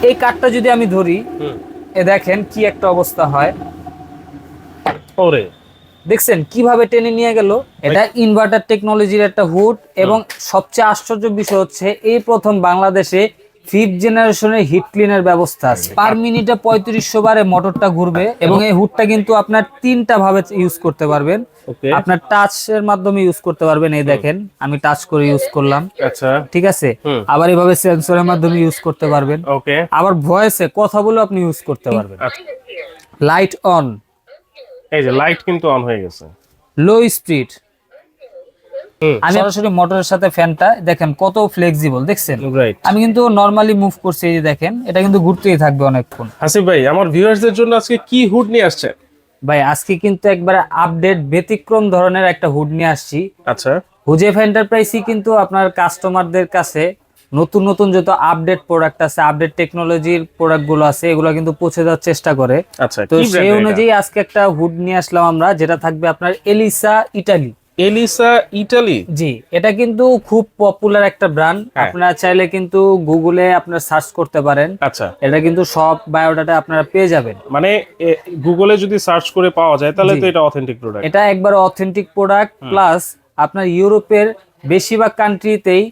এই কাঠটা যদি আমি ধরি, এ দেখেন কি একটা অবস্থা হয়। ওরে দেখছেন কিভাবে টেনে নিয়ে গেল। এটা ইনভার্টার টেকনোলজির একটা হুড, এবং সবচেয়ে আশ্চর্য বিষয় হচ্ছে এই প্রথম বাংলাদেশে 5th জেনারেশনের হিট ক্লিনার ব্যবস্থা আছে। পার মিনিটে 3500 বারে মোটরটা ঘুরবে, এবং এই হুডটা কিন্তু আপনার তিনটা ভাবে ইউজ করতে পারবেন। আপনার টাচ এর মাধ্যমে ইউজ করতে পারবেন। এই দেখেন আমি টাচ করে ইউজ করলাম। আচ্ছা, ঠিক আছে। আবার এইভাবে সেন্সরের মাধ্যমে ইউজ করতে পারবেন। ওকে। আবার ভয়েসে কথা বলে আপনি ইউজ করতে পারবেন। লাইট অন, এই যে লাইট কিন্তু অন হয়ে গেছে। লো স্পিড, আমি সরাসরি মোটরের সাথে ফ্যানটা দেখেন কত ফ্লেক্সিবল, দেখছেন। রাইট। আমি কিন্তু নরমালি মুভ করছি, এই যে দেখেন এটা কিন্তু ঘুরতেই থাকবে অনেকক্ষণ। হাসিব ভাই, আমার ভিউয়ার্সদের জন্য আজকে কি হুড নিয়ে আসছে? ভাই আজকে কিন্তু একবারে আপডেট ব্যতিক্রম ধরনের একটা হুড নিয়ে আসছি। আচ্ছা, হুজেফ এন্টারপ্রাইজই কিন্তু আপনার কাস্টমারদের কাছে নতুন নতুন যত আপডেট প্রোডাক্ট আছে, আপডেট টেকনোলজির প্রোডাক্ট গুলো আছে, এগুলো কিন্তু পৌঁছে দেওয়ার চেষ্টা করে। আচ্ছা, তো সেই অনুযায়ী আজকে একটা হুড নিয়ে আসলাম আমরা, যেটা থাকবে আপনার এলিসা ইটালি। Elisa Italy? জি, এটা কিন্তু খুব পপুলার একটা ব্র্যান্ড। আপনারা চাইলে কিন্তু গুগলে আপনারা সার্চ করতে পারেন। আচ্ছা, এটা কিন্তু সব বায়োডাটা আপনারা পেয়ে যাবেন। মানে গুগলে যদি সার্চ করে পাওয়া যায় তাহলে তো এটা অথেন্টিক প্রোডাক্ট। এটা একবার অথেন্টিক প্রোডাক্ট, প্লাস আপনার ইউরোপের বেশিরভাগ কান্ট্রিতেই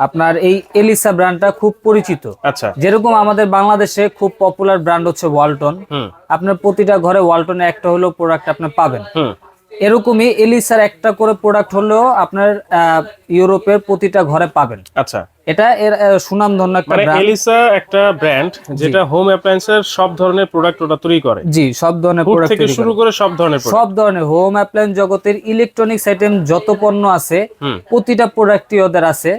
আপনার এই এলিসা ব্র্যান্ডটা খুব পরিচিত। আচ্ছা, যেরকম আমাদের বাংলাদেশে খুব পপুলার ব্র্যান্ড হচ্ছে ওয়ালটন। আপনার প্রতিটা ঘরে ওয়ালটনের একটা হলেও প্রোডাক্ট আপনি পাবেন। এরকমই এলিসার একটা করে প্রোডাক্ট হলেও আপনার ইউরোপের প্রতিটা ঘরে পাবেন। আচ্ছা, এটা এর সুনামধন্য একটা ব্র্যান্ড। এলিসা একটা ব্র্যান্ড যেটা হোম অ্যাপ্লায়েন্সের সব ধরনের প্রোডাক্ট ওটা তৈরি করে। জি, সব ধরনের প্রোডাক্ট থেকে শুরু করে সব ধরনের সব ধরনের হোম অ্যাপ্লায়েন্স জগতের ইলেকট্রনিক্স আইটেম যত পণ্য আছে, প্রতিটা প্রোডাক্টই ওদের আছে।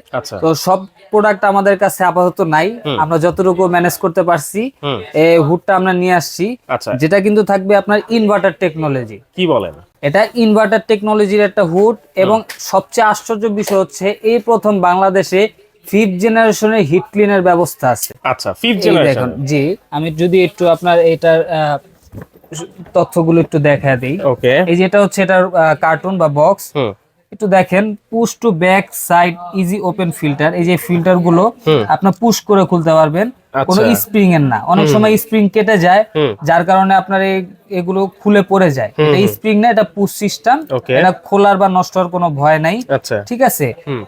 তো সব প্রোডাক্ট আমাদের কাছে আপাতত নাই, আমরা যতটুকু ম্যানেজ করতে পারছি এই হুডটা আমরা নিয়ে আসছি। যেটা কিন্তু থাকবে আপনার ইনভার্টার টেকনোলজি। কি বলেন? এটা ইনভার্টার টেকনোলজির একটা হুড, এবং সবচেয়ে আশ্চর্য বিষয় হচ্ছে এই প্রথম বাংলাদেশে 5th জেনারেশনের হিট ক্লিনার ব্যবস্থা আছে। আচ্ছা, 5th জেনারেশন? জি, আমি যদি একটু আপনার এটার তথ্যগুলো একটু দেখা দিই। ওকে, এই যে এটা হচ্ছে এটার কার্টুন বা বক্স। একটু দেখেন, push to back side easy open filter. এই যে ফিল্টার গুলো আপনার পুশ করে খুলতে পারবেন, কোনো স্প্রিং এর না। অনেক সময় স্প্রিং কেটে যায়, যার কারণে আপনার এগুলো খুলে পড়ে যায়। এটা স্প্রিং না, এটা পুশ সিস্টেম। এটা খোলার বা নষ্ট হওয়ার কোনো ভয় নাই। ঠিক আছে।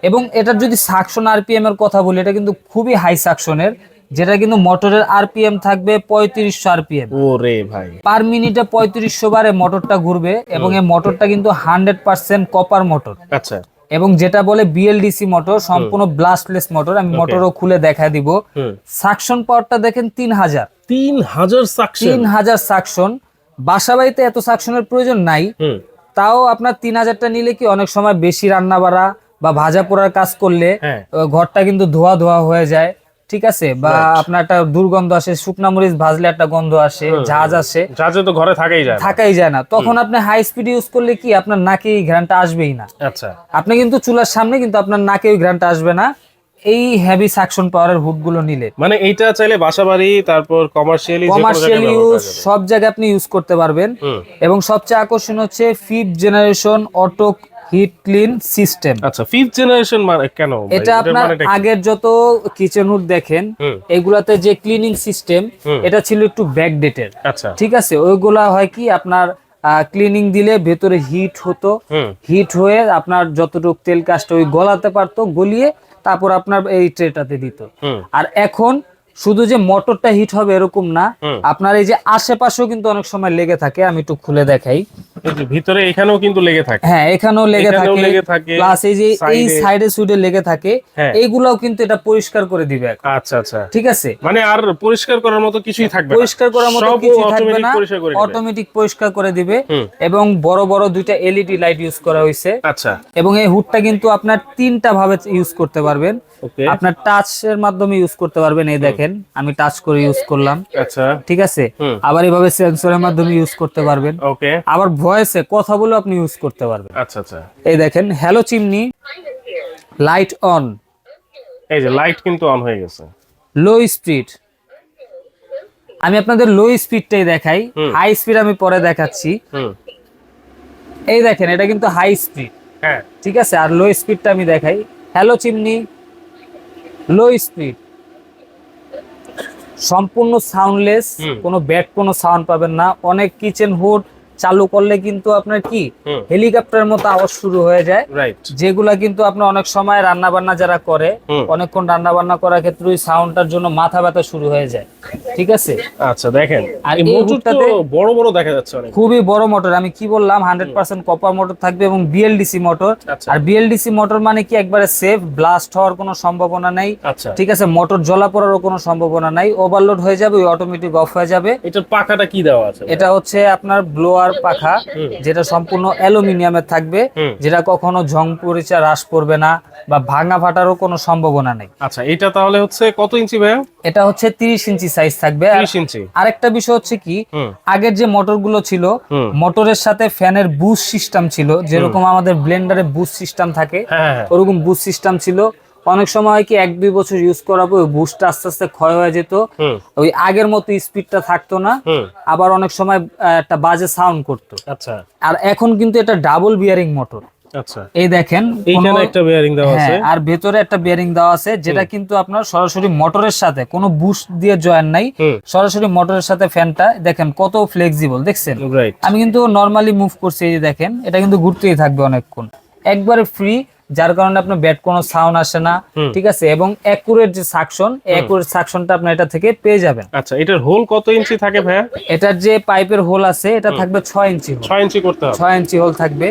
এবং এটার যদি সাকশন আরপিএম এর কথা বলি, এটা কিন্তু খুবই হাই সাকশনের, যেটা কিন্তু মোটরের আরপিএম থাকবে 3500 আরপিএম। ওরে ভাই, পার মিনিটে 3500 বারে মোটরটা ঘুরবে, এবং এই মোটরটা কিন্তু 100% কপার মোটর। আচ্ছা, এবং যেটা বলে বিএলডিসি মোটর, সম্পূর্ণ ব্লাস্টলেস মোটর। আমি মোটরও খুলে দেখা দিব। সাকশন পাওয়ারটা দেখেন 3000। 3000 সাকশন? 3000 সাকশন। বাসা বাড়িতে এত সাকশনের প্রয়োজন নাই, তাও আপনার 3000টা নিলে কি অনেক সময় বেশি রান্না বাড়া বা ভাজা পোড়ার কাজ করলে ঘরটা কিন্তু ধোয়া ধোয়া হয়ে যায়। ঠিক আছে, বা আপনার একটা দুর্গন্ধ আসে, শুকনা মরিচ ভাজলে একটা গন্ধ আসে, ঝাঁজ আসে, ঝাঁজে তো ঘরে থাকাই যায় না। তখন আপনি হাই স্পিড ইউজ করলে কি আপনার নাকে এই ঘ্রাণটা আসবেই না। আচ্ছা, আপনি কিন্তু চুলার সামনে, কিন্তু আপনার নাকে ওই ঘ্রাণটা আসবে না এই হেভি সাকশন পাওয়ারের হুড গুলো নিলে। মানে এইটা চাইলে বাসাবাড়ি, তারপর কমার্শিয়াল ইউজ, সব জায়গায় আপনি ইউজ করতে পারবেন। এবং সবচেয়ে আকর্ষণ হচ্ছে 5th generation auto hit clean system. আচ্ছা, 5th জেনারেশন মানে কেন? এটা আপনার আগের যত কিচেন হুড দেখেন এগুলাতে যে ক্লিনিং সিস্টেম, এটা ছিল একটু ব্যাকডেটেড। আচ্ছা, ঠিক আছে। ওইগুলা হয় কি আপনার ক্লিনিং দিলে ভেতরে হিট হতো, হিট হয়ে আপনার যতটুকু তেল কাজটা ওই গলাতে পারতো, গলিয়ে তারপর আপনার এই ট্রেটাতে দিত। আর এখন শুধু যে মোটরটা হিট হবে এরকম না, আপনার এই যে আশেপাশেও কিন্তু অনেক সময় লেগে থাকে। আমি একটু খুলে দেখাই। ভিতরে এখানেও কিন্তু লেগে থাকে। হ্যাঁ, এখানেও লেগে থাকে, প্লাস এই যে এই সাইডে সুইডে লেগে থাকে, এইগুলাও কিন্তু এটা পরিষ্কার করে দিবে। আচ্ছা আচ্ছা, ঠিক আছে। মানে আর পরিষ্কার করার মতো কিছুই থাকবে না, পরিষ্কার করার মতো কিছুই থাকবে না, অটোমেটিক পরিষ্কার করে দিবে। এবং বড় বড় দুইটা এলইডি লাইট ইউজ করা হয়েছে। আচ্ছা, এবং এই হুডটা কিন্তু আপনার তিনটা ভাবে ইউজ করতে পারবেন। আপনার টাচ এর মাধ্যমে ইউজ করতে পারবেন। এই দেখেন আমি টাচ করে ইউজ করলাম। আচ্ছা, ঠিক আছে। আবার এইভাবে সেন্সরের মাধ্যমে ইউজ করতে পারবেন। আবার ভয়েসে কথা বলে আপনি ইউজ করতে পারবেন। আচ্ছা আচ্ছা, এই দেখেন, হ্যালো চিমনি, লাইট অন। এই যে লাইট কিন্তু অন হয়ে গেছে। লো স্পিড, আমি আপনাদের লো স্পিডটাই দেখাই, হাই স্পিড আমি পরে দেখাচ্ছি। এই দেখেন এটা কিন্তু হাই স্পিড। হ্যাঁ, ঠিক আছে। আর লো স্পিডটা আমি দেখাই, হ্যালো চিমনি, লো স্পিড। সম্পূর্ণ সাউন্ডলেস, কোনো ব্যাড কোনো সাউন্ড পাবেন না। অনেক কিচেন হুড চালু করলে কিন্তু আপনার কি হেলিকপ্টারের মতো আওয়াজ শুরু হয়ে যায়, যেগুলা কিন্তু আপনার অনেক সময় রান্না বান্না যারা করে অনেকক্ষণ রান্না বান্না করার ক্ষেত্রে ওই সাউন্ডটার জন্য মাথা ব্যথা শুরু হয়ে যায়। ঠিক আছে, আচ্ছা দেখেন আর এই এই মোটরটাতে বড় বড় দেখা যাচ্ছে অনেক, খুবই বড় মোটর। আমি কি বললাম 100% কপার মোটর থাকবে এবং বিএলডিসি মোটর। আর বিএলডিসি মোটর মানে কি একবারে সেফ, ব্লাস্ট হওয়ার কোনো সম্ভাবনা নেই। ঠিক আছে, মোটর জ্বলা পড়ারও কোনো সম্ভাবনা নাই, ওভারলোড হয়ে যাবে, ওই অটোমেটিক অফ হয়ে যাবে। এটার পাখাটা কি দেওয়া আছে? এটা হচ্ছে আপনার ব্লোয়ার পাখা, যেটা সম্পূর্ণ অ্যালুমিনিয়ামের থাকবে, যেটা কখনো ঝং পরিচয় হ্রাস করবে না বা ভাঙা ফাটারও কোনো সম্ভাবনা নেই। আচ্ছা এটা তাহলে হচ্ছে কত ইঞ্চি ভাই? এটা হচ্ছে 30 ইঞ্চি সাইজ থাকবে। 30 ইঞ্চি। আরেকটা বিষয় হচ্ছে কি, আগের যে মোটরগুলো ছিল মোটরের সাথে ফ্যানের বুস্ট সিস্টেম ছিল, যেরকম আমাদের ব্লেন্ডারে বুস্ট সিস্টেম থাকে ওরকম বুস্ট সিস্টেম ছিল। অনেক সময় হয় কি 1-2 বছর ইউজ করার পর বুস্টটা আস্তে আস্তে ক্ষয় হয়ে যেত, ওই আগের মতো স্পিডটা থাকতো না, আবার অনেক সময় একটা বাজে সাউন্ড করতো। আচ্ছা, আর এখন কিন্তু এটা ডাবল বিয়ারিং মোটর। আচ্ছা এই দেখেন এইখানে একটা বেয়ারিং দেওয়া আছে, আর ভেতরে একটা বেয়ারিং দেওয়া আছে, যেটা কিন্তু আপনার সরাসরি মোটরের সাথে কোনো বুস্ট দিয়ে জয়েন নাই, সরাসরি মোটরের সাথে ফ্যানটা দেখেন কত ফ্লেক্সিবল দেখছেন। আমি কিন্তু নরমালি মুভ করছি, এই যে দেখেন এটা কিন্তু ঘুরতেই থাকবে অনেকক্ষণ, একবারে ফ্রি, যার কারণে আপনার ব্যাড কোনো সাউন্ড আসে না। ঠিক আছে, এবং অ্যাকুরেট যে সাকশন, অ্যাকুরেট সাকশনটা আপনি এটা থেকে পেয়ে যাবেন। আচ্ছা এটার হোল কত ইঞ্চি থাকে ভাইয়া? এটার যে পাইপের হোল আছে এটা থাকবে 6 ইঞ্চি। 6 ইঞ্চি করতে হবে, 6 ইঞ্চি হোল থাকবে।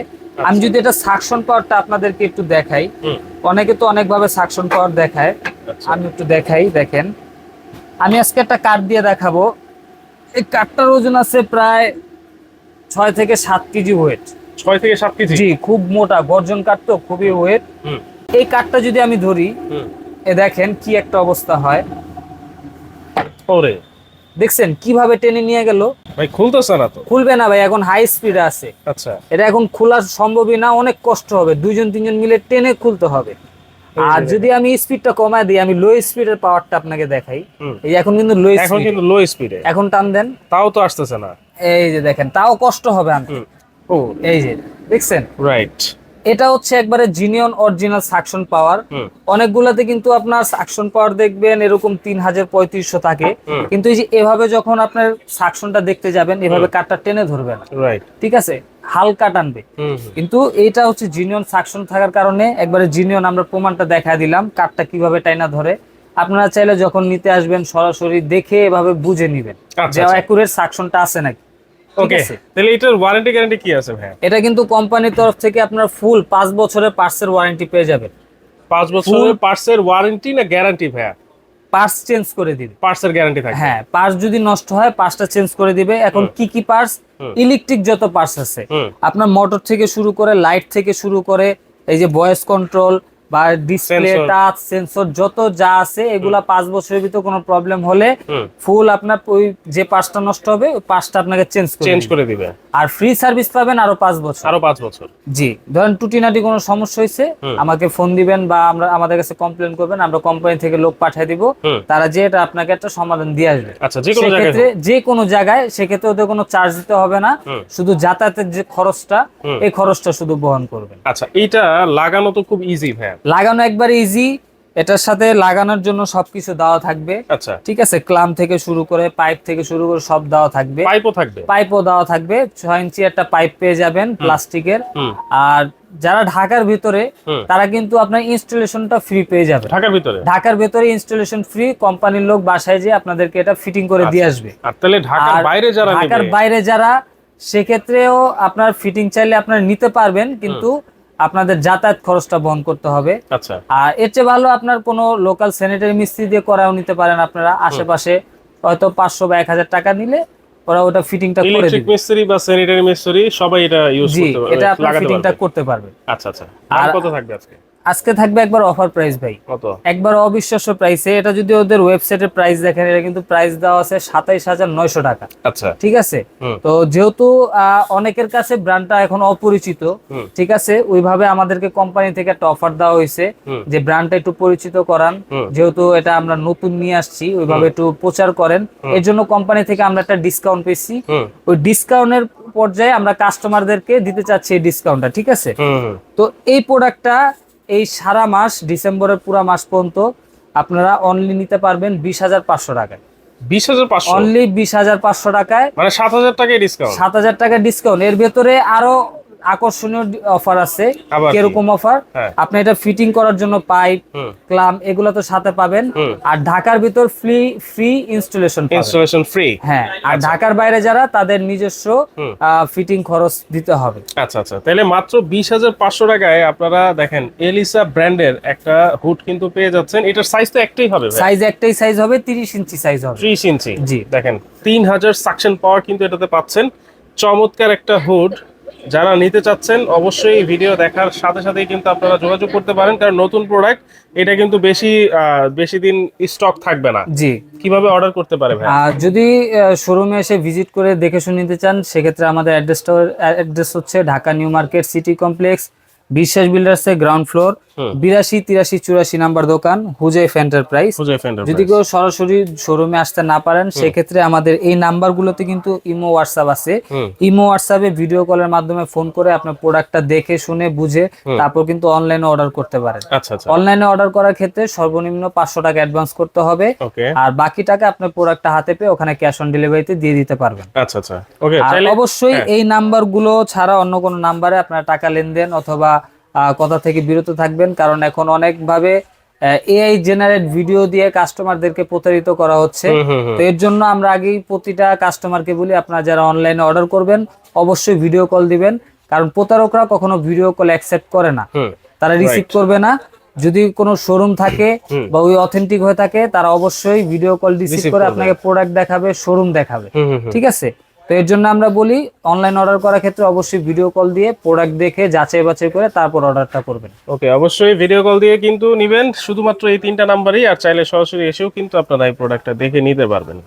আমি যদি এটা সাকশন পাওয়ারটা আপনাদেরকে একটু দেখাই, অনেকে তো অনেক ভাবে সাকশন পাওয়ার দেখায়, আমি একটু দেখাই। দেখেন আমি আজকে একটা কাঠ দিয়ে দেখাবো, এই কাঠটার ওজন আছে প্রায় 6 থেকে 7 কেজি ওয়েট। 6 থেকে 7 কেজি? জি, খুব মোটা গর্জন কাঠ, তো খুবই ওয়েট। এই কাঠটা যদি আমি ধরি, এ দেখেন কি একটা অবস্থা হয়, ওরে দেখছেন কিভাবে টেনে নিয়ে গেল ভাই। খুলতেছে না তো? খুলবে না ভাই, এখন হাই স্পিড আছে। আচ্ছা এটা এখন খোলা সম্ভবই না, অনেক কষ্ট হবে, 2-3 মিলে টেনে খুলতে হবে। আর যদি আমি স্পিডটা কমায় দিই, আমি লো স্পিডের পাওয়ারটা আপনাকে দেখাই, এই এখন কিন্তু লো স্পিড, এখন কিন্তু লো স্পিডে, এখন টান দেন তাও তো আসতেছে না। এই যে দেখেন, তাও কষ্ট হবে আনতে। ও এই যে দেখছেন, রাইট, এটা হচ্ছে একবারে জিনিয়ন অরিজিনাল সাকশন পাওয়ার। অনেকগুলাতে কিন্তু আপনার সাকশন পাওয়ার দেখবেন এরকম 3000-3500 থাকে, কিন্তু এই যে এভাবে যখন আপনার সাকশনটা দেখতে যাবেন, এভাবে কাঠটা টেনে ধরবেন, রাইট, ঠিক আছে, হালকা টানবে। কিন্তু এটা হচ্ছে জিনিয়ন সাকশন থাকার কারণে একবারে জিনিয়ন, আমরা প্রমাণটা দেখা দিলাম কাঠটা কিভাবে টাইনা ধরে। আপনারা চাইলে যখন নিতে আসবেন সরাসরি দেখে এভাবে বুঝে নিবেন যে অ্যাকুরেট সাকশনটা আছে নাকি। ওকে, তাহলে এটার ওয়ারেন্টি গ্যারান্টি কি আছে ভাই? এটা কিন্তু কোম্পানির তরফ থেকে আপনার ফুল 5 বছরের পার্টসের ওয়ারেন্টি পেয়ে যাবেন। 5 বছরের পার্টসের ওয়ারেন্টি না গ্যারান্টি ভাই? পার্টস চেঞ্জ করে দিবে, পার্টসের গ্যারান্টি থাকে। হ্যাঁ, পার্টস যদি নষ্ট হয় পার্টসটা চেঞ্জ করে দিবে। এখন কি কি পার্টস? ইলেকট্রিক যত পার্টস আছে, আপনার মোটর থেকে শুরু করে লাইট থেকে শুরু করে এই যে ভয়েস কন্ট্রোল বা ডিসপ্লে, টাচ, সেন্সর যত যা আছে, এগুলা 5 বছরের ভিতর কোনো প্রবলেম হলে ফুল আপনার ওই যে পার্টসটা নষ্ট হবে ওই পার্টসটা আপনাকে চেঞ্জ করে দিবে। আর ফ্রি সার্ভিস পাবেন আরো 5 বছর। আরো 5 বছর? জি। ধরেন টুটিনাটি কোনো সমস্যা হয়েছে, আমাকে ফোন দিবেন বা আমাদের কাছে কমপ্লেন করবেন, আমরা কোম্পানি থেকে লোক পাঠিয়ে দিব, তারা যে এটা আপনাকে একটা সমাধান দিয়ে আসবে। আচ্ছা, যে কোনো জায়গায় সেক্ষেত্রে ওদের কোনো চার্জ দিতে হবে না, শুধু যাতায়াতের যে খরচটা, এই খরচটা শুধু বহন করবেন। আচ্ছা, এইটা লাগানো তো খুব ইজি ভাই? লাগানো একবারে ইজি, এটার সাথে লাগানোর জন্য সবকিছু দেওয়া থাকবে। আচ্ছা, ঠিক আছে, ক্লাম থেকে শুরু করে পাইপ থেকে শুরু করে সব দেওয়া থাকবে। পাইপও দেওয়া থাকবে, 6 ইঞ্চি একটা পাইপ পেয়ে যাবেন প্লাস্টিকের। আর যারা ঢাকার ভিতরে, তারা কিন্তু আপনার ইনস্টলেশনটা ফ্রি পেয়ে যাবে। ঢাকার ভিতরে ইনস্টলেশন ফ্রি, কোম্পানির লোক বাসায় যেয়ে আপনাদেরকে এটা ফিটিং করে দিয়ে আসবে। আর তাহলে ঢাকার বাইরে যারা, সেক্ষেত্রেও আপনার ফিটিং চাইলে আপনারা নিতে পারবেন, কিন্তু আপনাদের যাতায়াত খরচটা বহন করতে হবে। আচ্ছা, আর এর চেয়ে ভালো আপনার কোনো লোকাল স্যানিটারি মিস্ত্রি দিয়ে করাও নিতে পারেন। আপনারা আশেপাশে হয়তো 500 বা 1000 টাকা নিলে ওরা ওটা ফিটিংটা করে দিবে। ইলেকট্রিক মিস্ত্রি বা স্যানিটারি মিস্ত্রি সবাই এটা ইউজ করতে পারবে, এটা আপনারা ফিটিংটা করতে পারবে। আচ্ছা আচ্ছা, আর কত থাকবে আজকে? আজকে থাকবে একবার অফার প্রাইস ভাই। কত? একবার অবিশ্বাস্য প্রাইসে। এটা যদি ওদের ওয়েবসাইটের প্রাইস দেখেন, এটা কিন্তু প্রাইস দেওয়া আছে 27900 টাকা। আচ্ছা, ঠিক আছে। তো যেহেতু অনেকের কাছে ব্র্যান্ডটা এখন অপরিচিত, ঠিক আছে, ওইভাবে আমাদেরকে কোম্পানি থেকে একটা অফার দেওয়া হয়েছে যে ব্র্যান্ডটা একটু পরিচিত করান, যেহেতু এটা আমরা নতুন নিয়ে আসছি, ওইভাবে একটু প্রচার করেন। এর জন্য কোম্পানি থেকে আমরা একটা ডিসকাউন্ট পেয়েছি। ওই ডিসকাউন্টের পর্যায়ে আমরা কাস্টমারদেরকে দিতে চাচ্ছি এই ডিসকাউন্টটা, ঠিক আছে। তো এই প্রোডাক্টটা এই সারা মাস, ডিসেম্বরের পুরা মাস পর্যন্ত আপনারা অনলি নিতে পারবেন 20,500 টাকায়। 20,500 অনলি 20,500 টাকায়, মানে 7,000 টাকায় ডিসকাউন্ট। 7,000 টাকা ডিসকাউন্ট। এর ভেতরে আরো আকর্ষণীয় অফার আছে। আবার কি? কিরকম অফার? হ্যাঁ। আপনি এটা ফিটিং করার জন্য পাইপ, ক্লাম এগুলো তো সাথে পাবেন। আর ঢাকার ভিতর ফ্রি ইনস্টলেশন পাবেন। Installation free. হ্যাঁ, আর ঢাকার বাইরে যারা তাদের নিজস্ব ফিটিং খরচ দিতে হবে। আচ্ছা আচ্ছা, তাহলে মাত্র 20,500 টাকায় আপনারা দেখেন এলিসা ব্র্যান্ডের একটা হুড কিন্তু পেয়ে যাচ্ছেন। এটার সাইজ তো একটাই হবে ভাই? সাইজ একটাই সাইজ হবে, 30 ইঞ্চি সাইজ হবে। 30 ইঞ্চি। জি। দেখেন 3000 সাকশন পাওয়ার কিন্তু এটাতে পাচ্ছেন। চমৎকার একটা হুড। যারা নিতে চাচ্ছেন অবশ্যই এই ভিডিও দেখার সাথে সাথেই কিন্তু আপনারা যোগাযোগ করতে পারেন, কারণ নতুন প্রোডাক্ট, এটা কিন্তু বেশি দিন স্টক থাকবে না। জি। কিভাবে অর্ডার করতে পারে ভাই? আর যদি শোরুমে এসে ভিজিট করে দেখে শুনে নিতে চান, সেক্ষেত্রে আমাদের অ্যাড্রেস হচ্ছে Dhaka new market city complex, বিশ্বাস বিল্ডার্স এর গ্রাউন্ড ফ্লোর, 82, 83, 84 নাম্বার দোকান, হুজাইফ এন্টারপ্রাইজ। যদি কেউ সরাসরি শোরুমে আসতে না পারেন, সেক্ষেত্রে আমাদের এই নাম্বারগুলোতে কিন্তু ইমো হোয়াটসঅ্যাপ আছে। ইমো হোয়াটসঅ্যাপে ভিডিও কলের মাধ্যমে ফোন করে আপনার প্রোডাক্টটা দেখে শুনে বুঝে তারপর কিন্তু অনলাইনে অর্ডার করতে পারেন। আচ্ছা আচ্ছা। অনলাইনে অর্ডার করার ক্ষেত্রে সর্বনিম্ন 500 টাকা অ্যাডভান্স করতে হবে, ওকে। আর বাকি টাকা আপনার প্রোডাক্টটা হাতে পেয়ে ওখানে ক্যাশ অন ডেলিভারিতে দিয়ে দিতে পারবেন। আচ্ছা আচ্ছা, ওকে। আর অবশ্যই এই নাম্বারগুলো ছাড়া অন্য কোনো নাম্বারে আপনার টাকা লেনদেন অথবা কথা থেকে বিরত থাকবেন, কারণ এখন অনেকভাবে এআই জেনারেট ভিডিও দিয়ে কাস্টমারদেরকে প্রতারিত করা হচ্ছে। তো এর জন্য আমরা আগেই প্রতিটা কাস্টমারকে বলি, আপনারা যারা অনলাইনে অর্ডার করবেন অবশ্যই ভিডিও কল দিবেন, কারণ প্রতারকরা কখনো ভিডিও কল অ্যাকসেপ্ট করে না, তারা রিসিভ করবে না। যদি কোনো শোরুম থাকে বা ওই অথেন্টিক হয়ে থাকে, তারা অবশ্যই ভিডিও কল রিসিভ করে আপনাকে প্রোডাক্ট দেখাবে, শোরুম দেখাবে। ঠিক আছে? তো এর জন্য আমরা বলি অনলাইন অর্ডার করার ক্ষেত্রে অবশ্যই ভিডিও কল দিয়ে প্রোডাক্ট দেখে যাচাই বাছাই করে তারপর অর্ডারটা করবেন। ওকে, অবশ্যই ভিডিও কল দিয়ে কিন্তু নিবেন, শুধুমাত্র এই 3টা নাম্বারই। আর চাইলে সরাসরি এসেও কিন্তু আপনারা এই প্রোডাক্টটা দেখে নিতে পারবেন।